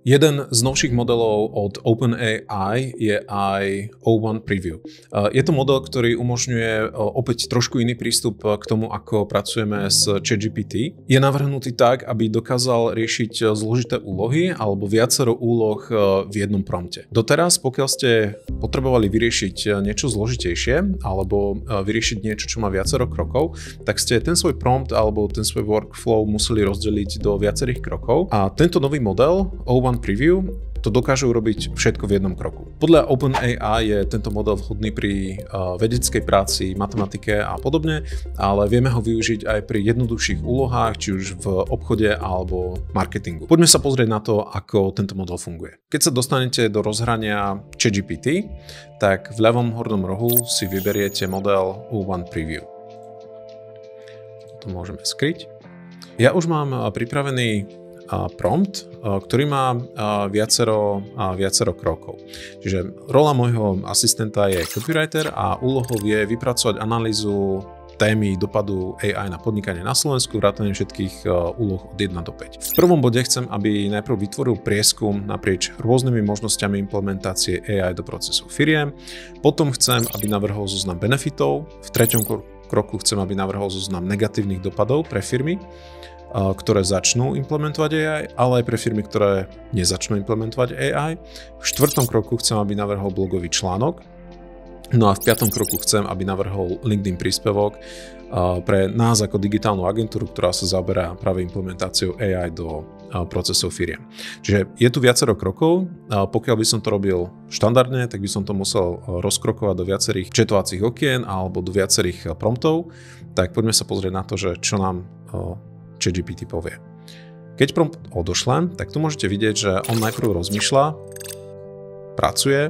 Jeden z novších modelov od OpenAI je aj O1 Preview. Je to model, ktorý umožňuje opäť trošku iný prístup k tomu, ako pracujeme s ChatGPT. Je navrhnutý tak, aby dokázal riešiť zložité úlohy alebo viacero úloh v jednom prompte. Doteraz, pokiaľ ste potrebovali vyriešiť niečo zložitejšie alebo vyriešiť niečo, čo má viacero krokov, tak ste ten svoj prompt alebo ten svoj workflow museli rozdeliť do viacerých krokov. A tento nový model O1 Preview to dokáže urobiť všetko v jednom kroku. Podľa OpenAI je tento model vhodný pri vedeckej práci, matematike a podobne, ale vieme ho využiť aj pri jednoduchších úlohách, či už v obchode alebo marketingu. Poďme sa pozrieť na to, ako tento model funguje. Keď sa dostanete do rozhrania ChatGPT, tak v ľavom hornom rohu si vyberiete model O1 Preview. To môžeme skryť. Ja už mám pripravený prompt, ktorý má viacero krokov. Čiže rola môjho asistenta je copywriter a úlohou je vypracovať analýzu témy dopadu AI na podnikanie na Slovensku, vrátane všetkých úloh od 1 do 5. V prvom bode chcem, aby najprv vytvoril prieskum naprieč rôznymi možnosťami implementácie AI do procesu firiem. Potom chcem, aby navrhol zoznam benefitov. V treťom kroku chcem, aby navrhol zoznam negatívnych dopadov pre firmy, ktoré začnú implementovať AI, ale aj pre firmy, ktoré nezačnú implementovať AI. V štvrtom kroku chcem, aby navrhol blogový článok. No a v piatom kroku chcem, aby navrhol LinkedIn príspevok pre nás ako digitálnu agentúru, ktorá sa zaoberá práve implementáciou AI do procesov firiem. Čiže je tu viacero krokov. Pokiaľ by som to robil štandardne, tak by som to musel rozkrokovať do viacerých chatovacích okien alebo do viacerých promptov. Tak poďme sa pozrieť na to, že čo nám ChatGPT povie. Keď prompt odošlem, tak tu môžete vidieť, že on najprv rozmýšľa, pracuje,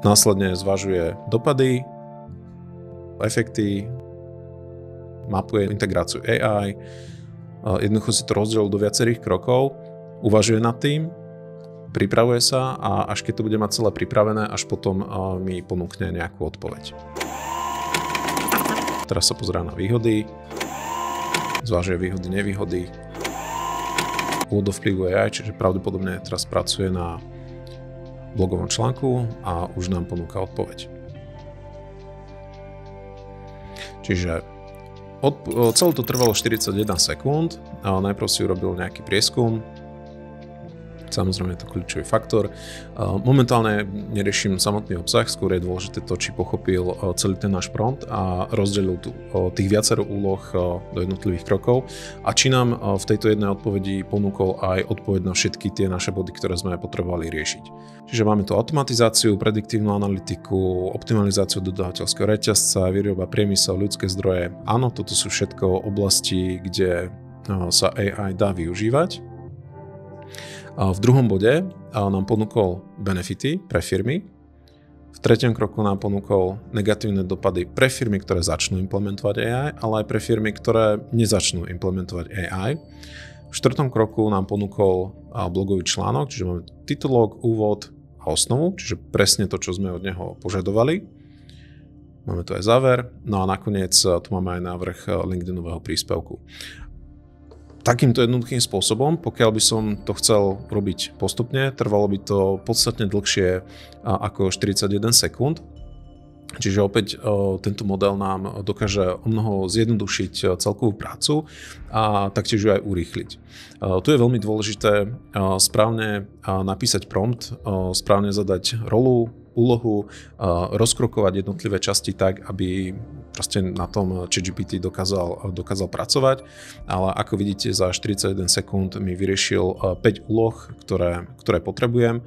následne zvažuje dopady, efekty, mapuje integráciu AI, jednoducho si to rozdelil do viacerých krokov, uvažuje nad tým, pripravuje sa a až keď to bude mať celé pripravené, až potom mi ponúkne nejakú odpoveď. Teraz sa pozerá na výhody, zvážuje výhody, nevýhody, úvod do vplyvu AI, čiže pravdepodobne teraz pracuje na blogovom článku a už nám ponúka odpoveď. Čiže celé to trvalo 41 sekúnd, najprv si urobil nejaký prieskum, samozrejme je to kľúčový faktor. Momentálne neriešim samotný obsah, skôr je dôležité to, či pochopil celý ten náš prompt a rozdelil tých viacero úloh do jednotlivých krokov a či nám v tejto jednej odpovedi ponúkol aj odpoveď na všetky tie naše body, ktoré sme potrebovali riešiť. Čiže máme tu automatizáciu, prediktívnu analytiku, optimalizáciu dodávateľského reťazca, výroba, priemysel, ľudské zdroje. Áno, toto sú všetko oblasti, kde sa AI dá využívať. V druhom bode nám ponúkol benefity pre firmy. V treťom kroku nám ponúkol negatívne dopady pre firmy, ktoré začnú implementovať AI, ale aj pre firmy, ktoré nezačnú implementovať AI. V štvrtom kroku nám ponúkol blogový článok, čiže máme titulok, úvod a osnovu, čiže presne to, čo sme od neho požadovali. Máme tu aj záver, no a nakoniec tu máme aj návrh LinkedInového príspevku. Takýmto jednoduchým spôsobom, pokiaľ by som to chcel robiť postupne, trvalo by to podstatne dlhšie ako 41 sekúnd. Čiže opäť tento model nám dokáže omnoho zjednodušiť celkovú prácu a taktiež ju aj urýchliť. Tu je veľmi dôležité správne napísať prompt, správne zadať rolu, úlohu, rozkrokovať jednotlivé časti tak, aby proste na tom ChatGPT dokázal pracovať, ale ako vidíte za 41 sekúnd mi vyriešil 5 úloh, ktoré potrebujem.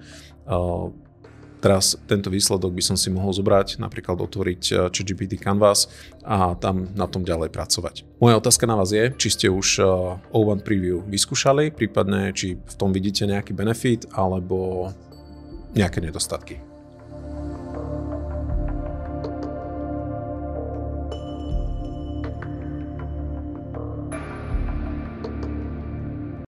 Teraz tento výsledok by som si mohol zobrať, napríklad otvoriť ChatGPT Canvas a tam na tom ďalej pracovať. Moja otázka na vás je, či ste už O1 Preview vyskúšali, prípadne či v tom vidíte nejaký benefit alebo nejaké nedostatky.